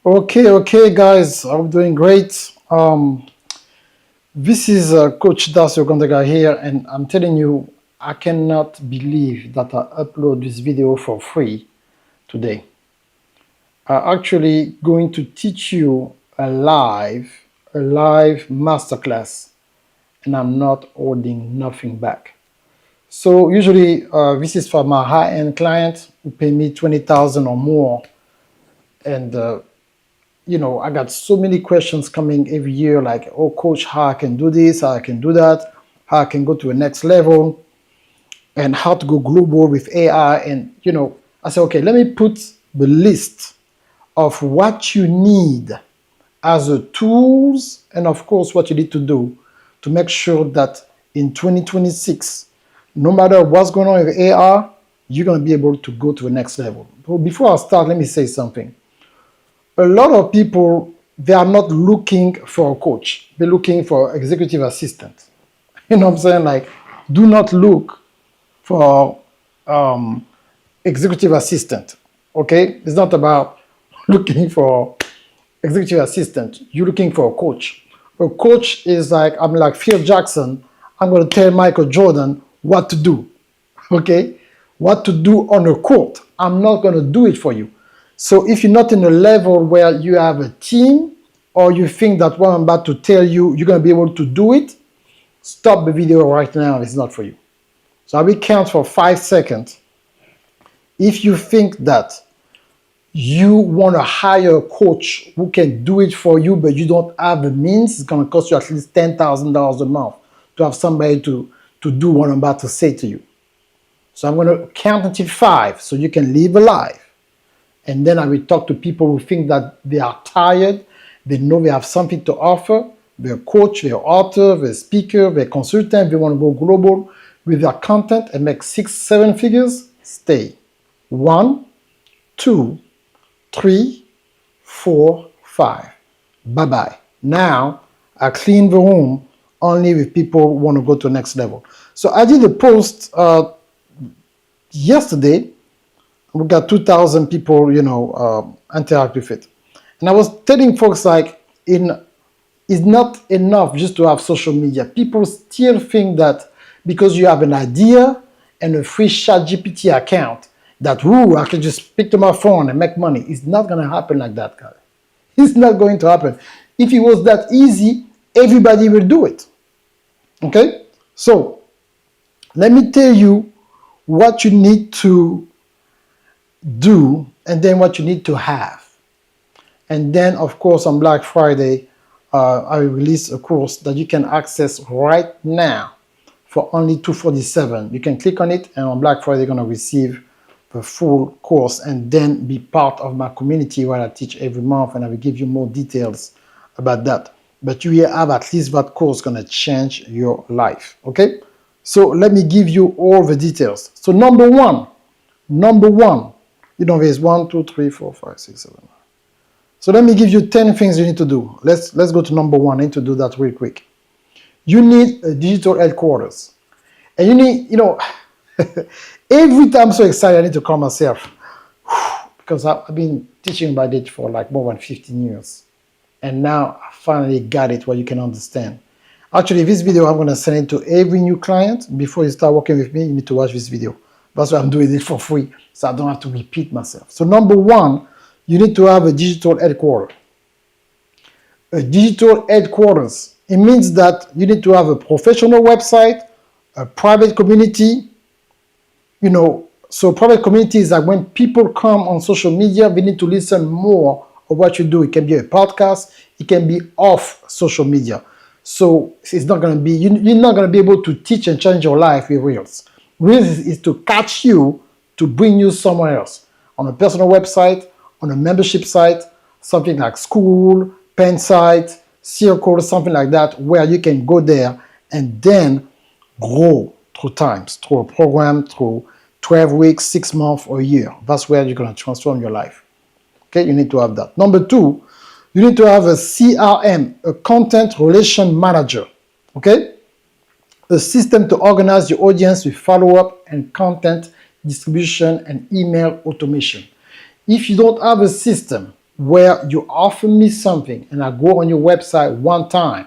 Okay, guys, I'm doing great. This is Coach Dasio Gondega here, and I'm telling you, I cannot believe that I upload this video for free today. I'm actually going to teach you a live masterclass, and I'm not holding nothing back. So usually, this is for my high-end clients who pay me 20,000 or more, and I got so many questions coming every year like, oh, coach, how I can do this, how I can do that, how I can go to the next level, and how to go global with AI. And, I said, okay, let me put the list of what you need as a tools and, of course, what you need to do to make sure that in 2026, no matter what's going on with AI, you're going to be able to go to the next level. But before I start, let me say something. A lot of people, they are not looking for a coach. They're looking for executive assistant. You know what I'm saying? Like, do not look for executive assistant. Okay? It's not about looking for executive assistant. You're looking for a coach. A coach is like, I'm like Phil Jackson. I'm going to tell Michael Jordan what to do. Okay? What to do on a court. I'm not going to do it for you. So if you're not in a level where you have a team or you think that what I'm about to tell you, you're going to be able to do it, stop the video right now. It's not for you. So I will count for 5 seconds. If you think that you want to hire a coach who can do it for you, but you don't have the means, it's going to cost you at least $10,000 a month to have somebody to do what I'm about to say to you. So I'm going to count until 5 so you can live a life. And then I will talk to people who think that they are tired, they know they have something to offer, they're a coach, they're an author, they're a speaker, they're a consultant, they want to go global with their content and make 6, 7 figures. Stay. 1, 2, 3, 4, 5. Bye-bye. Now, I clean the room only with people who want to go to the next level. So I did a post yesterday. We got 2,000 people, interact with it. And I was telling folks like, it's not enough just to have social media. People still think that because you have an idea and a free ChatGPT account, that, I can just pick to my phone and make money. It's not going to happen like that, guys. It's not going to happen. If it was that easy, everybody will do it. Okay? So, let me tell you what you need to do and then what you need to have. And then, of course, on Black Friday, I will release a course that you can access right now for only $247. You can click on it, and on Black Friday, you're going to receive the full course and then be part of my community where I teach every month, and I will give you more details about that. But you will have at least that course going to change your life. Okay? So let me give you all the details. So number one, there's 1, 2, 3, 4, 5, 6, 7. So let me give you 10 things you need to do. Let's go to number 1. I need to do that real quick. You need a digital headquarters. And you need, every time I'm so excited, I need to call myself because I've been teaching about it for like more than 15 years. And now I finally got it where you can understand. Actually, this video, I'm going to send it to every new client. Before you start working with me, you need to watch this video. That's why I'm doing it for free, so I don't have to repeat myself. So number 1, you need to have a digital headquarters. A digital headquarters, it means that you need to have a professional website, a private community. So private community is like when people come on social media, they need to listen more of what you do. It can be a podcast, it can be off social media. So it's not going to be, you're not going to be able to teach and change your life with Reels. Reels is to catch you, to bring you somewhere else. On a personal website, on a membership site, something like school, pen site, circle, something like that, where you can go there and then grow through a program, through 12 weeks, 6 months, or a year. That's where you're going to transform your life. Okay, you need to have that. Number 2, you need to have a CRM, a content relation manager. Okay? A system to organize your audience with follow-up and content distribution and email automation. If you don't have a system, where you offer me something and I go on your website one time,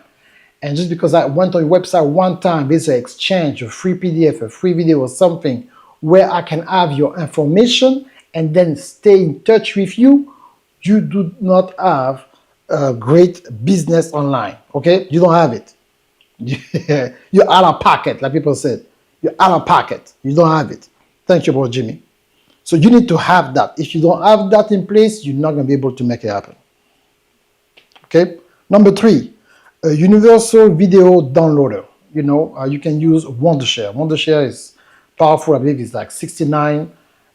and just because I went on your website one time, there's an exchange, a free PDF, a free video, or something where I can have your information and then stay in touch with you, you do not have a great business online, okay? You don't have it. You're out of pocket, like people said. You're out of pocket. You don't have it. Thank you, bro, Jimmy. So you need to have that. If you don't have that in place, you're not going to be able to make it happen. Okay? Number 3, a universal video downloader. You know, you can use Wondershare. Wondershare is powerful. I believe it's like $69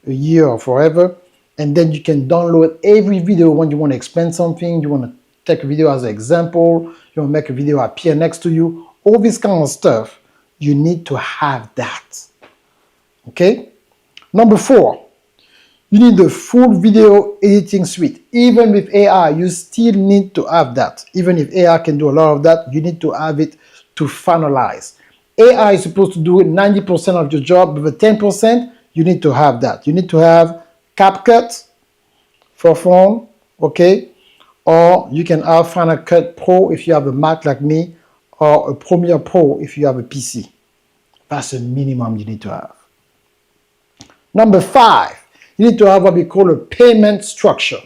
a year or forever. And then you can download every video when you want to explain something. You want to take a video as an example. You want to make a video appear next to you. All this kind of stuff, you need to have that. Okay? Number 4, you need the full video editing suite. Even with AI, you still need to have that. Even if AI can do a lot of that, you need to have it to finalize. AI is supposed to do 90% of your job, but the 10%, you need to have that. You need to have CapCut for phone, okay? Or you can have Final Cut Pro if you have a Mac like me, or a Premiere Pro if you have a PC. That's the minimum you need to have. Number 5, you need to have what we call a payment structure.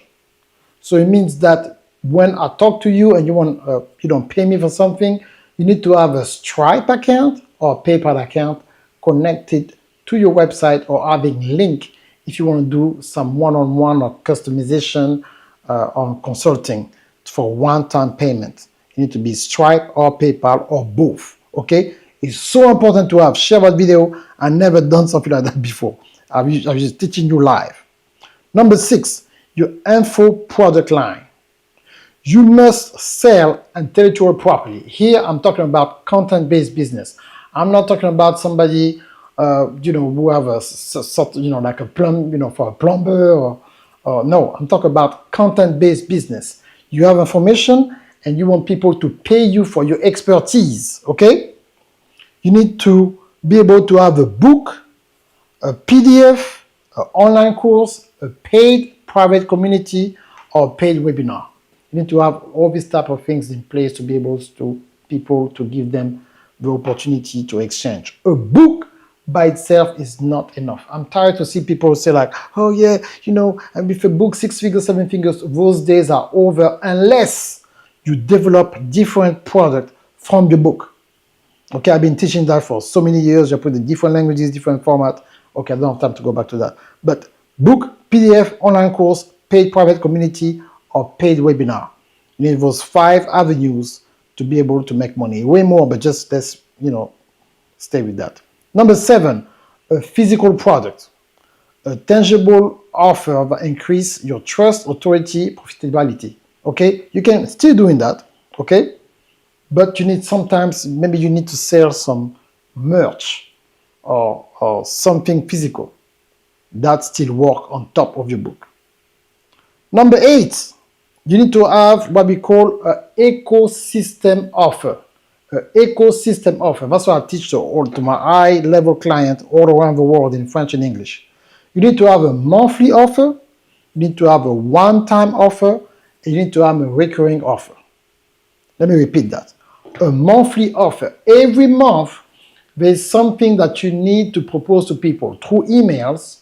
So it means that when I talk to you and you want, pay me for something, you need to have a Stripe account or PayPal account connected to your website, or having link if you want to do some one-on-one or customization on consulting for one-time payment. You need to be Stripe or PayPal or both, okay? It's so important to have. Share that video. I've never done something like that before. I was just teaching you live. Number 6, your info product line. You must sell intellectual property. Here, I'm talking about content-based business. I'm not talking about somebody, who have a sort, like a plumb, for a plumber, or no. I'm talking about content-based business. You have information, and you want people to pay you for your expertise. Okay? You need to be able to have a book, a PDF, an online course, a paid private community, or paid webinar. You need to have all these type of things in place to be able to people to give them the opportunity to exchange. A book by itself is not enough. I'm tired to see people say like, oh yeah, and with a book, 6 figures, 7 figures, those days are over unless you develop different product from the book. Okay, I've been teaching that for so many years. You put in different languages, different format. Okay, I don't have time to go back to that. But book, PDF, online course, paid private community, or paid webinar. You need those 5 avenues to be able to make money. Way more, but just let's, stay with that. Number 7, a physical product. A tangible offer that increase your trust, authority, profitability. Okay, you can still doing that. Okay, but you need sometimes, maybe you need to sell some merch or something physical. That still work on top of your book. Number 8, you need to have what we call an ecosystem offer. An ecosystem offer. That's what I teach to my high-level clients all around the world in French and English. You need to have a monthly offer, you need to have a one-time offer, and you need to have a recurring offer. Let me repeat that. A monthly offer. Every month, there's something that you need to propose to people through emails,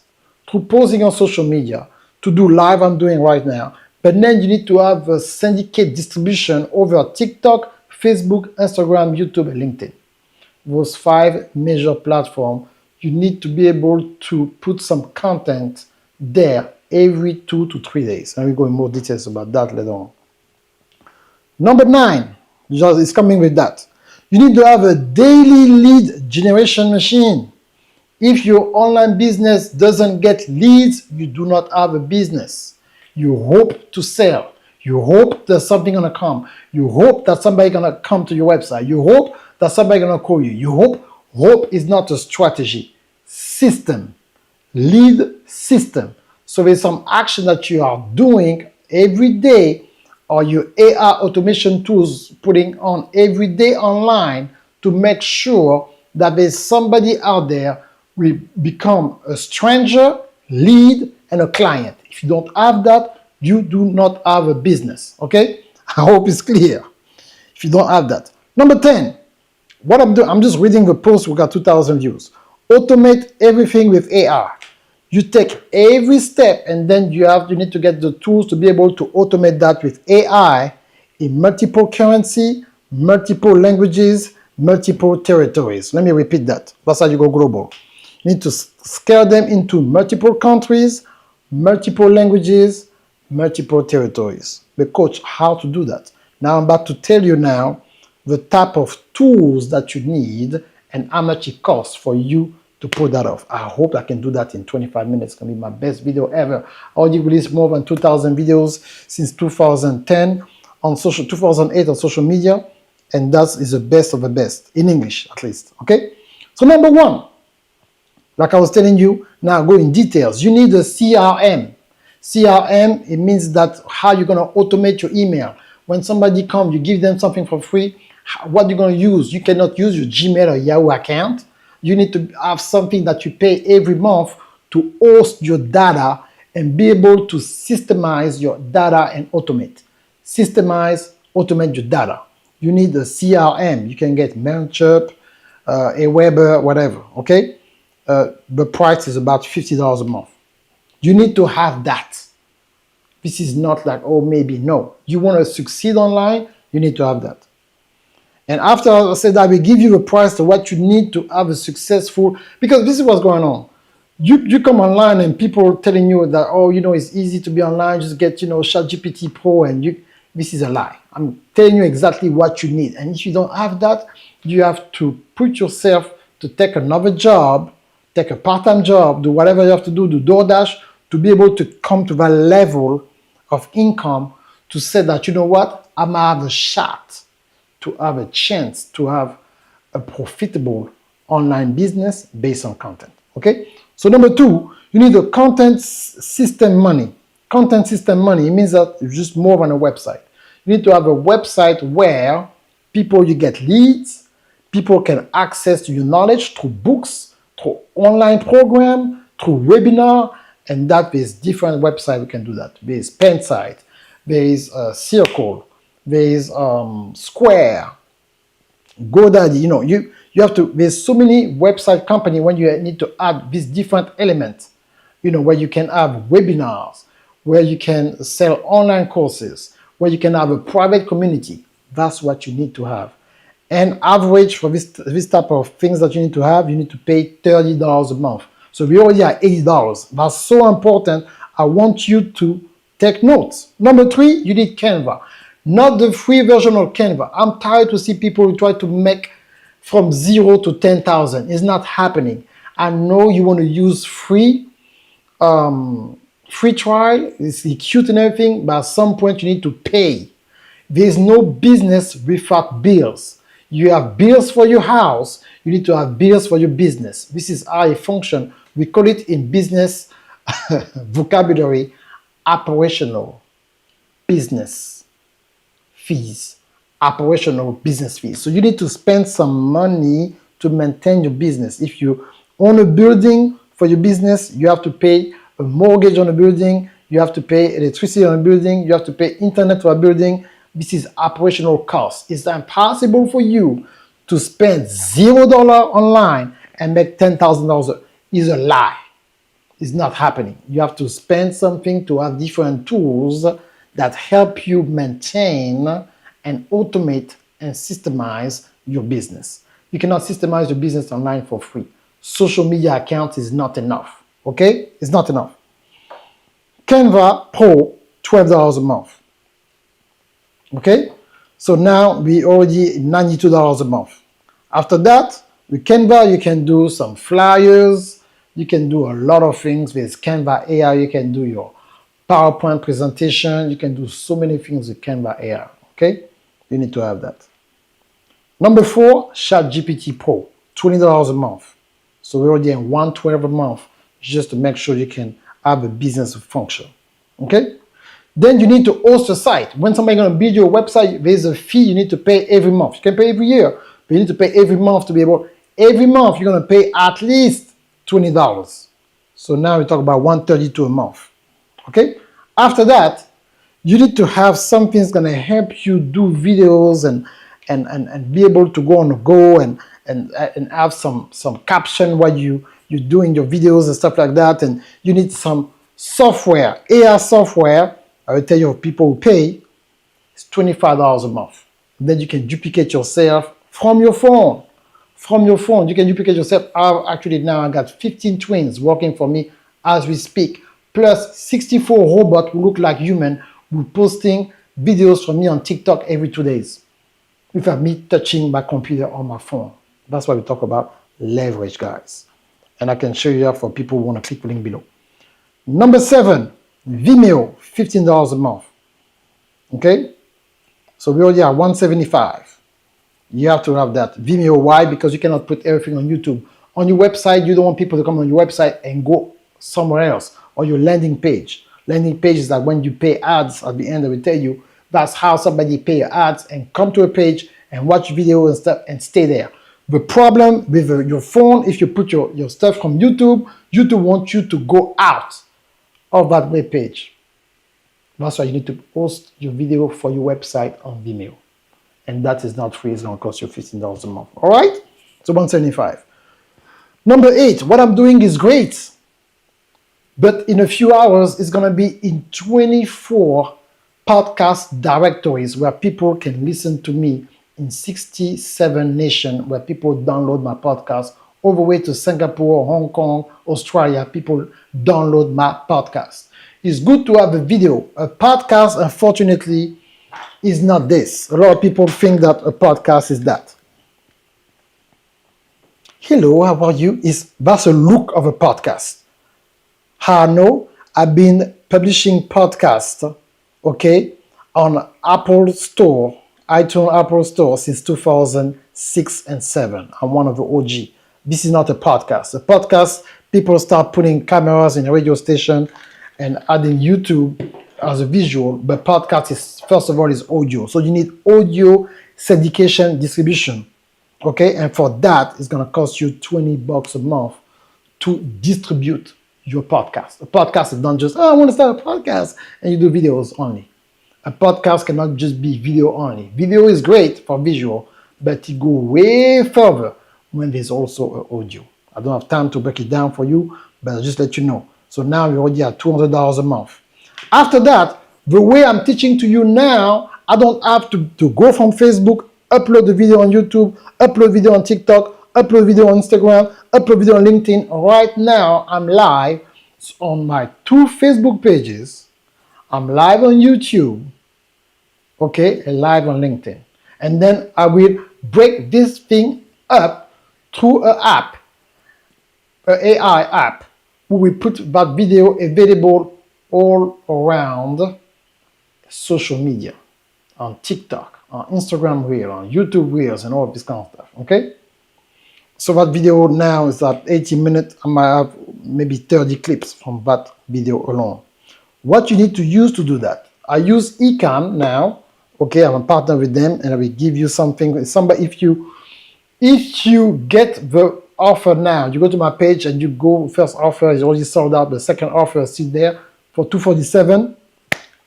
through posting on social media, to do live I'm doing right now. But then you need to have a syndicate distribution over TikTok, Facebook, Instagram, YouTube, and LinkedIn. Those 5 major platforms, you need to be able to put some content there every 2 to 3 days. And we'll go in more details about that later on. Number 9, it's coming with that. You need to have a daily lead generation machine. If your online business doesn't get leads, you do not have a business. You hope to sell. You hope that something gonna come. You hope that somebody gonna come to your website. You hope that somebody gonna call you. You hope. Hope is not a strategy. System. Lead system. So there's some action that you are doing every day, or your AI automation tools putting on every day online to make sure that there's somebody out there will become a stranger, lead, and a client. If you don't have that, you do not have a business. Okay? I hope it's clear if you don't have that. Number 10, what I'm doing, I'm just reading the post, we got 2,000 views. Automate everything with AI. You take every step and then you need to get the tools to be able to automate that with AI in multiple currency, multiple languages, multiple territories. Let me repeat that. That's how you go global. You need to scale them into multiple countries, multiple languages, multiple territories. But coach, how to do that? Now I'm about to tell you now the type of tools that you need and how much it costs for you to pull that off. I hope I can do that in 25 minutes. It's going to be my best video ever. I already released more than 2,000 videos since 2010 on 2008 on social media, and that is the best of the best, in English at least, okay? So number 1, like I was telling you, now go in details. You need a CRM. CRM, it means that how you're going to automate your email. When somebody comes, you give them something for free. What you're going to use? You cannot use your Gmail or Yahoo account. You need to have something that you pay every month to host your data and be able to systemize your data and automate. Systemize, automate your data. You need a CRM. You can get MailChimp, Aweber, whatever, okay? The price is about $50 a month. You need to have that. This is not like, oh, maybe, no. You want to succeed online, you need to have that. And after I said I will give you the price to what you need to have a successful, because this is what's going on. You come online and people telling you that, oh, it's easy to be online, just get, ChatGPT Pro, and this is a lie. I'm telling you exactly what you need. And if you don't have that, you have to put yourself to take another job, take a part-time job, do whatever you have to do DoorDash, to be able to come to that level of income to say that, you know what, I'm going to have a shot to have a chance to have a profitable online business based on content, okay? So number 2, you need a content system money. Content system money, it means that it's just more than a website. You need to have a website where you get leads, people can access to your knowledge through books, through online program, through webinar, and that is different websites we can do that. There is Pensite, there is Circle, there is Square, GoDaddy. You have to. There's so many website company when you need to add these different elements. Where you can have webinars, where you can sell online courses, where you can have a private community. That's what you need to have. And average for this type of things that you need to pay $30 a month. So we already are $80. That's so important. I want you to take notes. Number 3, you need Canva. Not the free version of Canva. I'm tired to see people who try to make from 0 to 10,000. It's not happening. I know you want to use free trial. It's cute and everything, but at some point you need to pay. There's no business without bills. You have bills for your house. You need to have bills for your business. This is how it functions. We call it in business vocabulary, operational business fees. Operational business fees. So you need to spend some money to maintain your business. If you own a building for your business, you have to pay a mortgage on a building, you have to pay electricity on a building, you have to pay internet for a building. This is operational cost. It's impossible for you to spend $0 online and make $10,000. It's a lie. It's not happening. You have to spend something to have different tools that help you maintain and automate and systemize your business. You cannot systemize your business online for free. Social media account is not enough. Okay? It's not enough. Canva Pro, $12 a month. Okay? So now we already $92 a month. After that, with Canva, you can do some flyers. You can do a lot of things with Canva AI. You can do your PowerPoint presentation. You can do so many things with Canva AI. Okay? You need to have that. Number 4, ChatGPT Pro, $20 a month. So we're already in $112 a month just to make sure you can have a business function. Okay? Then you need to host a site. When somebody's going to build your website, there's a fee you need to pay every month. You can pay every year, but you need to pay every month to be able. Every month you're going to pay at least $20. So now we talk about $132 a month. Okay? After that, You need to have something that's going to help you do videos and be able to go on the go and have some caption while you're doing your videos and stuff like that. And you need some software, AI software. I will tell you, people who pay, it's $25 a month. Then you can duplicate yourself from your phone. From your phone, you can duplicate yourself. I got 15 twins working for me as we speak, plus 64 robots who look like human who posting videos from me on TikTok every 2 days without me touching my computer or my phone. That's why we talk about leverage, guys. And I can show you that for people who want to click the link below. Number 7, Vimeo, $15 a month. Okay? So we already have 175. You have to have that. Vimeo, why? Because you cannot put everything on YouTube. On your website, you don't want people to come on your website and go somewhere else. Or your landing page. Landing page is that when you pay ads, at the end I will tell you, that's how somebody pay your ads and come to a page and watch video and stuff and stay there. The problem with your phone, if you put your stuff from YouTube, YouTube wants you to go out of that web page. That's why you need to post your video for your website on Vimeo. And that is not free. It's going to cost you $15 a month. All right? So 175. Number 8, what I'm doing is great. But in a few hours, it's going to be in 24 podcast directories where people can listen to me in 67 nations, where people download my podcast, all the way to Singapore, Hong Kong, Australia. People download my podcast. It's good to have a video. A podcast, unfortunately, is not this. A lot of people think that a podcast is that. Hello, how are you? That's a look of a podcast. How I know? I've been publishing podcasts, okay, on Apple Store, iTunes Apple Store since 2006 and 7. I'm one of the OG. This is not a podcast. A podcast, people start putting cameras in a radio station and adding YouTube as a visual, but podcast is, first of all, is audio. So you need audio syndication distribution, okay? And for that, it's gonna cost you $20 a month to distribute your podcast. A podcast is not just, oh, I want to start a podcast and you do videos only. A podcast cannot just be video only. Video is great for visual, but it goes way further when there's also audio. I don't have time to break it down for you, but I'll just let you know. So now we already have $200 a month. After that, the way I'm teaching to you now, I don't have to go from Facebook, upload the video on YouTube, upload video on TikTok, upload video on Instagram, upload video on LinkedIn. Right now, I'm live on my 2 Facebook pages. I'm live on YouTube, okay, and live on LinkedIn. And then I will break this thing up through an app, an AI app. We will put that video available all around social media, on TikTok, on Instagram Reels, on YouTube Reels, and all of this kind of stuff, okay? So that video now is at 80 minutes. I might have maybe 30 clips from that video alone. What you need to use to do that? I use Ecam now, okay? I'm a partner with them, and I will give you something. Somebody, if you get the offer now, you go to my page and you go, first offer is already sold out, the second offer is still there for $247.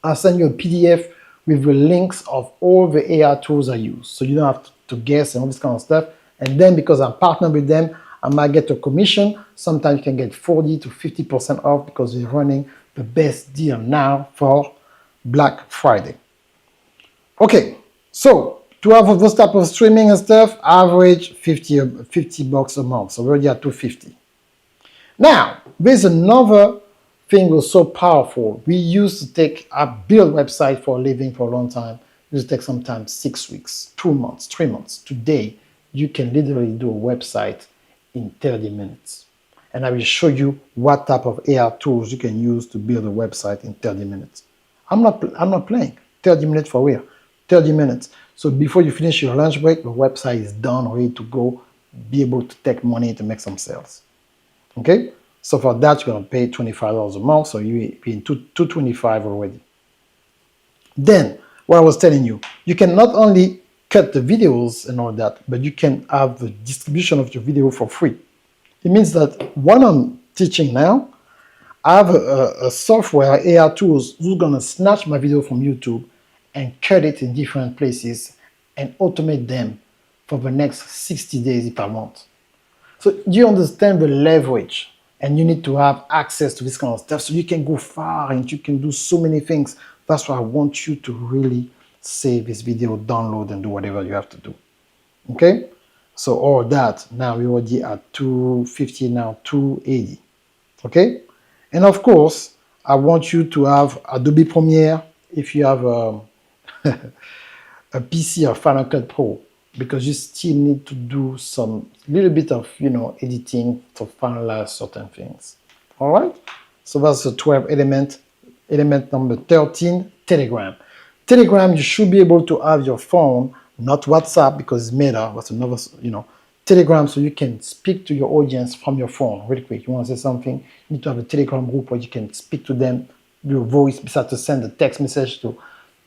I'll send you a PDF with the links of all the AI tools I use, so you don't have to guess and all this kind of stuff. And then because I'm partnered with them, I might get a commission. Sometimes you can get 40 to 50% off because they're running the best deal now for Black Friday. Okay, so to have those type of streaming and stuff, average $50 a month. So we're already at $250. Now, there's another thing was so powerful. We used to take a build website for a living for a long time. It used to take sometimes 6 weeks, 2 months, 3 months. Today, you can literally do a website in 30 minutes. And I will show you what type of AI tools you can use to build a website in 30 minutes. I'm not playing. 30 minutes for real. 30 minutes. So before you finish your lunch break, the website is done, ready to go, be able to take money to make some sales. Okay? So for that, you're going to pay $25 a month. So you're paying $225 already. Then, what I was telling you, you can not only cut the videos and all that, but you can have the distribution of your video for free. It means that what I'm teaching now, I have a software, AI tools, who's gonna snatch my video from YouTube and cut it in different places and automate them for the next 60 days if I want. So do you understand the leverage? And you need to have access to this kind of stuff so you can go far and you can do so many things. That's why I want you to really save this video, download, and do whatever you have to do. Okay? So all that, now we're already at 250, now 280. Okay? And of course, I want you to have Adobe Premiere if you have a PC or Final Cut Pro, because you still need to do some little bit of editing to finalize certain things. All right, so that's the 12 element. Element number 13, Telegram. Telegram, you should be able to have your phone, not WhatsApp because it's Meta. That's another, Telegram, so you can speak to your audience from your phone really quick. You want to say something, you need to have a Telegram group where you can speak to them, your voice, besides to send a text message to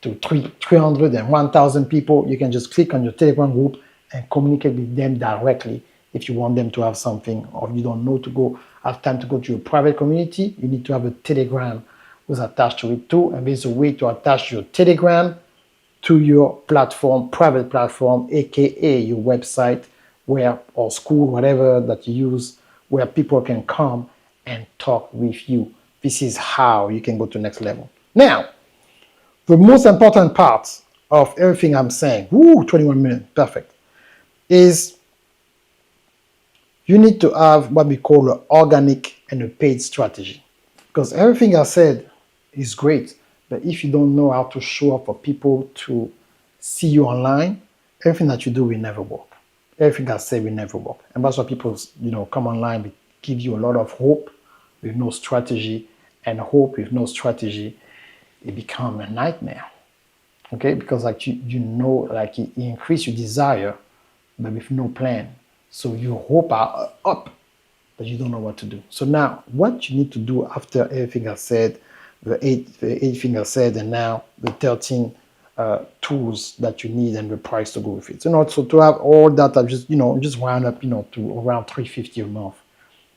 300 and 1,000 people. You can just click on your Telegram group and communicate with them directly if you want them to have something, or if you don't know to have time to go to your private community, you need to have a Telegram was attached to it too. And there's a way to attach your Telegram to your platform, private platform, aka your website, or school, whatever that you use, where people can come and talk with you. This is how you can go to the next level. Now, the most important part of everything I'm saying, 21 minutes, perfect, is you need to have what we call an organic and a paid strategy. Because everything I said is great, but if you don't know how to show up for people to see you online, everything that you do will never work. Everything I say will never work. And that's why people, come online, they give you a lot of hope with no strategy, and hope with no strategy, it becomes a nightmare. Okay, because like it increase your desire, but with no plan. So your hope are up, but you don't know what to do. So now, what you need to do after everything I said, the eight things I said, and now the 13 tools that you need and the price to go with it. So to have all that, I just round up, to around 350 a month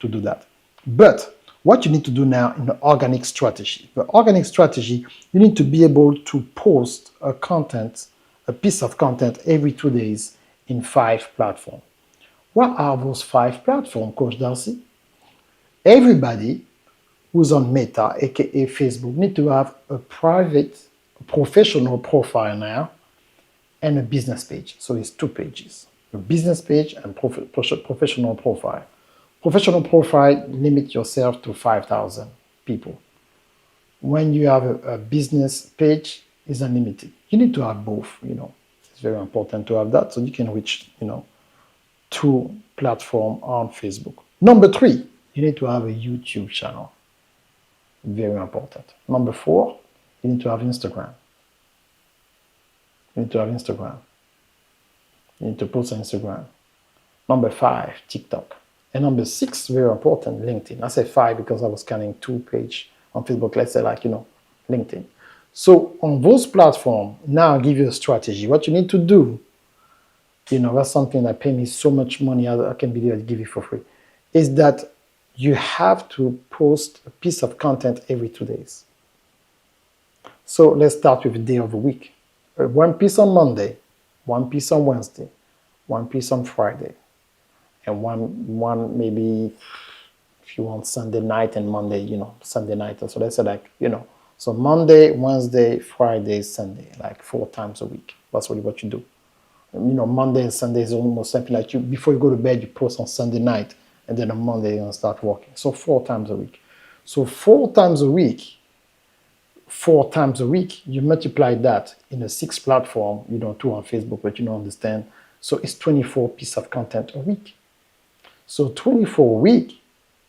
to do that. But what you need to do now in the organic strategy. The organic strategy, you need to be able to post a piece of content every 2 days in 5 platforms. What are those 5 platforms, Coach Darcy? Everybody who's on Meta, aka Facebook, need to have a private, professional profile now and a business page. So it's 2 pages, a business page and professional profile. Professional profile, limit yourself to 5,000 people. When you have a business page, it's unlimited. You need to have both, It's very important to have that so you can reach, 2 platforms on Facebook. Number 3, you need to have a YouTube channel. Very important. Number 4, you need to have Instagram. You need to have Instagram. You need to post on Instagram. Number 5, TikTok. And number 6, very important, LinkedIn. I say 5 because I was counting 2 pages on Facebook. Let's say LinkedIn. So on those platforms, now I'll give you a strategy. What you need to do, that's something that pay me so much money, I can be there to give you for free, is that you have to post a piece of content every 2 days. So let's start with a day of the week. 1 piece on Monday, 1 piece on Wednesday, 1 piece on Friday, and one maybe if you want Sunday night and Monday, Sunday night. So let's say so Monday, Wednesday, Friday, Sunday, 4 times a week. That's really what you do. Monday and Sunday is almost something like before you go to bed, you post on Sunday night, and then on Monday you're gonna start working. So 4 times a week. So 4 times a week, you multiply that in a 6 platform, 2 on Facebook, but you don't understand. So it's 24 pieces of content a week. So 24 a week,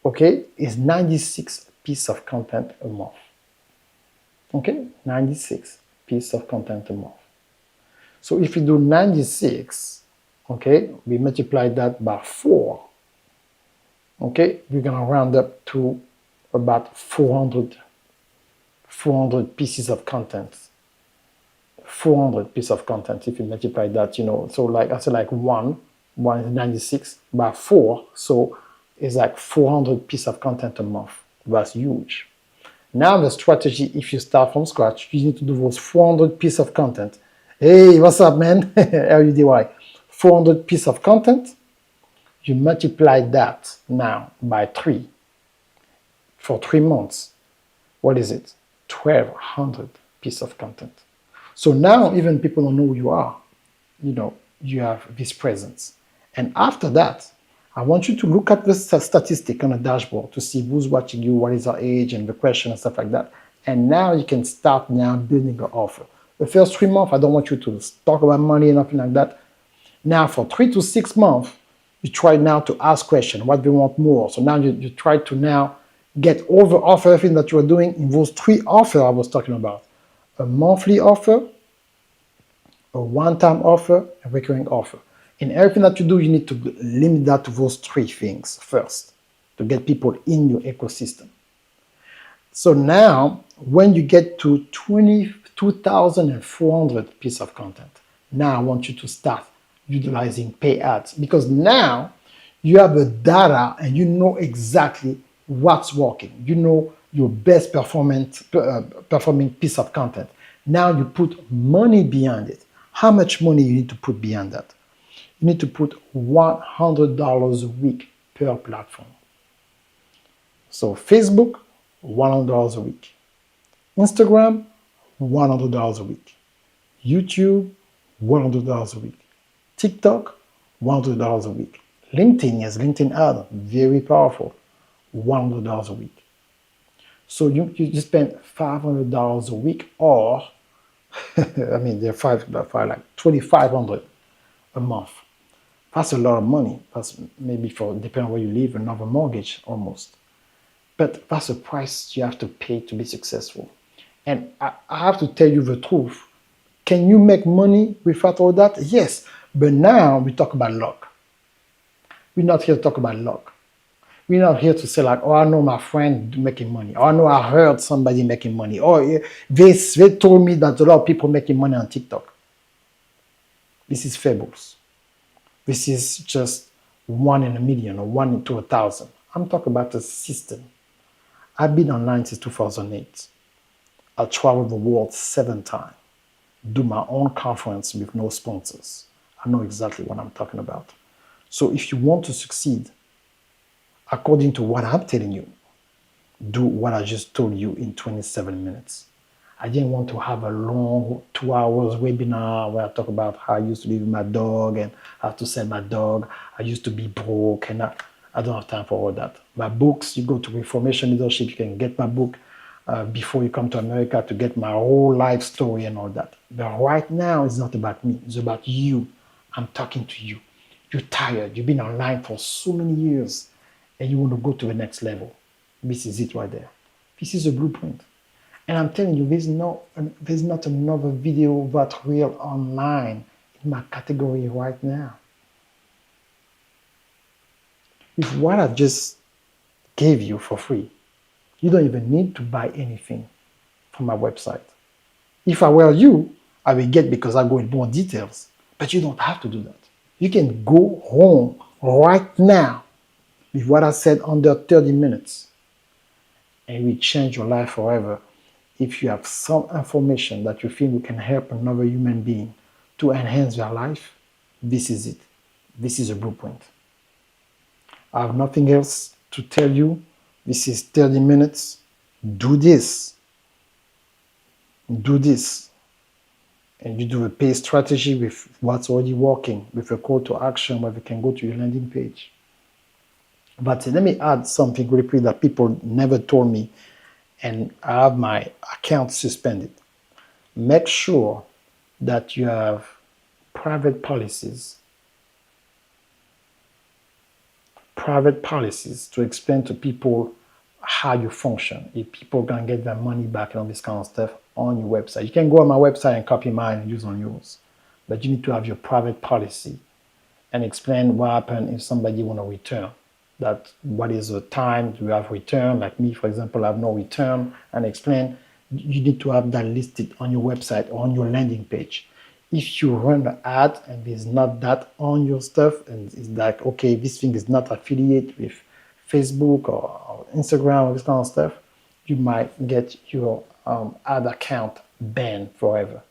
okay, is 96 pieces of content a month. Okay, 96 pieces of content a month. So if you do 96, okay, we multiply that by 4, okay, we're gonna round up to about 400 pieces of content. 400 pieces of content if you multiply that, so I said one is 96 by 4, so it's 400 pieces of content a month. That's huge. Now the strategy, if you start from scratch, you need to do those 400 pieces of content. Hey, what's up, man? LUDY. 400 pieces of content. You multiply that now by 3 for 3 months. What is it? 1,200 pieces of content. So now even people don't know who you are. You have this presence. And after that, I want you to look at the statistic on a dashboard to see who's watching you, what is our age, and the question and stuff like that. And now you can start now building your offer. The first 3 months, I don't want you to talk about money and nothing like that. Now for 3 to 6 months, you try now to ask questions, what they want more. So now you try to now get over offer everything that you are doing in those 3 offers I was talking about. A monthly offer, a one-time offer, a recurring offer. In everything that you do, you need to limit that to those 3 things first to get people in your ecosystem. So now, when you get to 22,400 pieces of content, now I want you to start utilizing pay ads, because now you have the data and you know exactly what's working. You know your best performing piece of content. Now you put money behind it. How much money you need to put behind that? You need to put $100 a week per platform. So Facebook, $100 a week. Instagram, $100 a week. YouTube, $100 a week. TikTok, $100 a week. LinkedIn, yes, LinkedIn ad, very powerful, $100 a week. So you spend $500 a week, or I mean, they're five like $2,500 a month. That's a lot of money. That's maybe for, depending on where you live, another mortgage almost. But that's a price you have to pay to be successful. And I have to tell you the truth. Can you make money without all that? Yes. But now we talk about luck. We're not here to talk about luck. We're not here to say like, oh, I know my friend making money. Or I know I heard somebody making money. Or they told me that a lot of people making money on TikTok. This is fables. This is just 1 in a million or 1 into 1,000. I'm talking about a system. I've been online since 2008. I traveled the world 7 times. Do my own conference with no sponsors. I know exactly what I'm talking about. So if you want to succeed, according to what I'm telling you, do what I just told you in 27 minutes. I didn't want to have a long 2 hours webinar where I talk about how I used to live with my dog and how to sell my dog. I used to be broke, and I don't have time for all that. My books, you go to Reformation Leadership, you can get my book before you come to America to get my whole life story and all that. But right now, it's not about me. It's about you. I'm talking to you. You're tired. You've been online for so many years, and you want to go to the next level. This is it right there. This is a blueprint. And I'm telling you, there's not another video that real online in my category right now. With what I just gave you for free, you don't even need to buy anything from my website. If I were you, I will get, because I go in more details. But you don't have to do that. You can go home right now with what I said under 30 minutes. And it will change your life forever. If you have some information that you think can help another human being to enhance their life, this is it. This is a blueprint. I have nothing else to tell you. This is 30 minutes. Do this. Do this. And you do a pay strategy with what's already working, with a call to action where you can go to your landing page. But let me add something really quick that people never told me, and I have my account suspended. Make sure that you have private policies to explain to people how you function, if people can get their money back and all this kind of stuff on your website. You can go on my website and copy mine and use on yours, but you need to have your private policy and explain what happens if somebody want to return. That what is the time do you have return? Like me, for example, I have no return, and explain. You need to have that listed on your website or on your landing page. If you run an ad and there's not that on your stuff, and it's like, okay, this thing is not affiliated with Facebook or Instagram or this kind of stuff, you might get your ad account banned forever.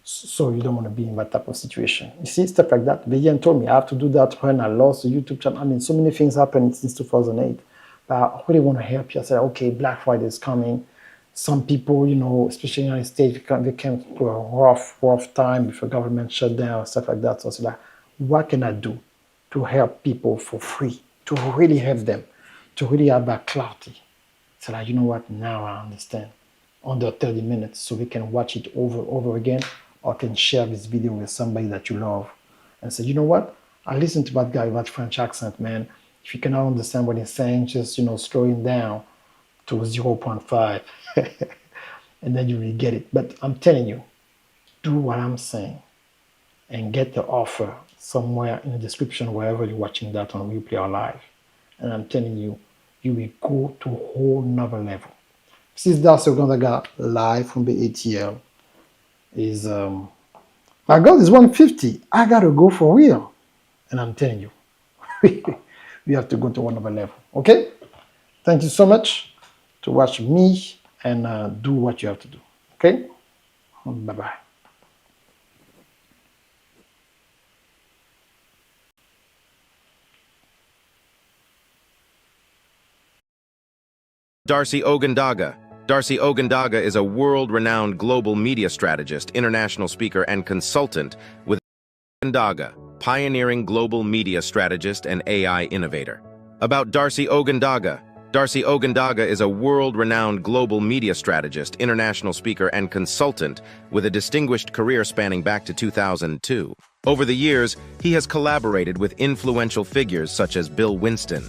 So you don't want to be in that type of situation. You see, stuff like that. Vivian told me I have to do that when I lost the YouTube channel. I mean, so many things happened since 2008. But I really want to help you. I said, okay, Black Friday is coming. Some people, you know, especially in the United States, they came through a rough time with a government shutdown and stuff like that. So I said, like, what can I do to help people for free, to really help them, to really have that clarity? So like, you know what, now I understand. Under 30 minutes, so we can watch it over again, or can share this video with somebody that you love and say, you know what, I listened to that guy with that French accent, man. If you cannot understand what he's saying, just, you know, slow him down to 0.5 and then you will get it. But I'm telling you, do what I'm saying and get the offer somewhere in the description wherever you're watching that on replay or live. And I'm telling you, you will go to a whole nother level. This is Darcy Ogundaga live from the ATL. Is my goal is 150. I gotta go for real. And I'm telling you, we have to go to another level. Okay? Thank you so much to watch me and do what you have to do. Okay? Bye-bye. Darcy Ogundaga. Darcy Ogundaga is a world-renowned global media strategist, international speaker, and consultant with Ogundaga, pioneering global media strategist and AI innovator. About Darcy Ogundaga. Darcy Ogundaga is a world-renowned global media strategist, international speaker, and consultant with a distinguished career spanning back to 2002. Over the years, he has collaborated with influential figures such as Bill Winston,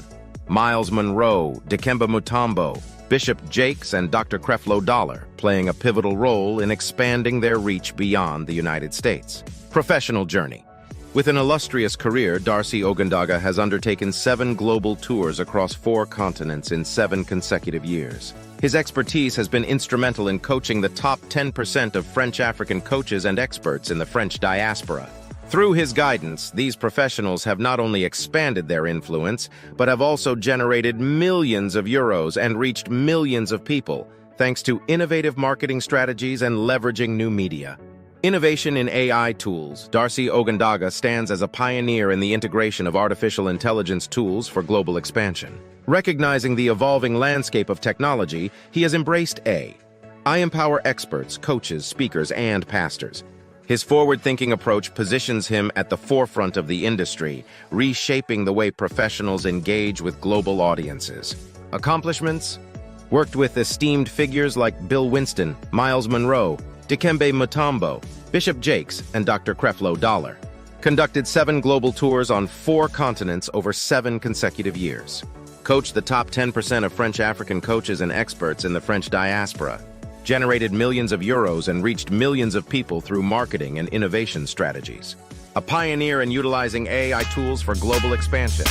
Miles Monroe, Dikembe Mutombo, Bishop Jakes, and Dr. Creflo Dollar, playing a pivotal role in expanding their reach beyond the United States. Professional journey. With an illustrious career, Darcy Ogundaga has undertaken 7 global tours across 4 continents in 7 consecutive years. His expertise has been instrumental in coaching the top 10% of French African coaches and experts in the French diaspora. Through his guidance, these professionals have not only expanded their influence, but have also generated millions of euros and reached millions of people, thanks to innovative marketing strategies and leveraging new media. Innovation in AI tools. Darcy Ogundaga stands as a pioneer in the integration of artificial intelligence tools for global expansion. Recognizing the evolving landscape of technology, he has embraced I empower experts, coaches, speakers, and pastors. His forward-thinking approach positions him at the forefront of the industry, reshaping the way professionals engage with global audiences. Accomplishments? Worked with esteemed figures like Bill Winston, Miles Monroe, Dikembe Mutombo, Bishop Jakes, and Dr. Creflo Dollar. Conducted 7 global tours on 4 continents over 7 consecutive years. Coached the top 10% of French African coaches and experts in the French diaspora. Generated millions of euros and reached millions of people through marketing and innovation strategies. A pioneer in utilizing AI tools for global expansion.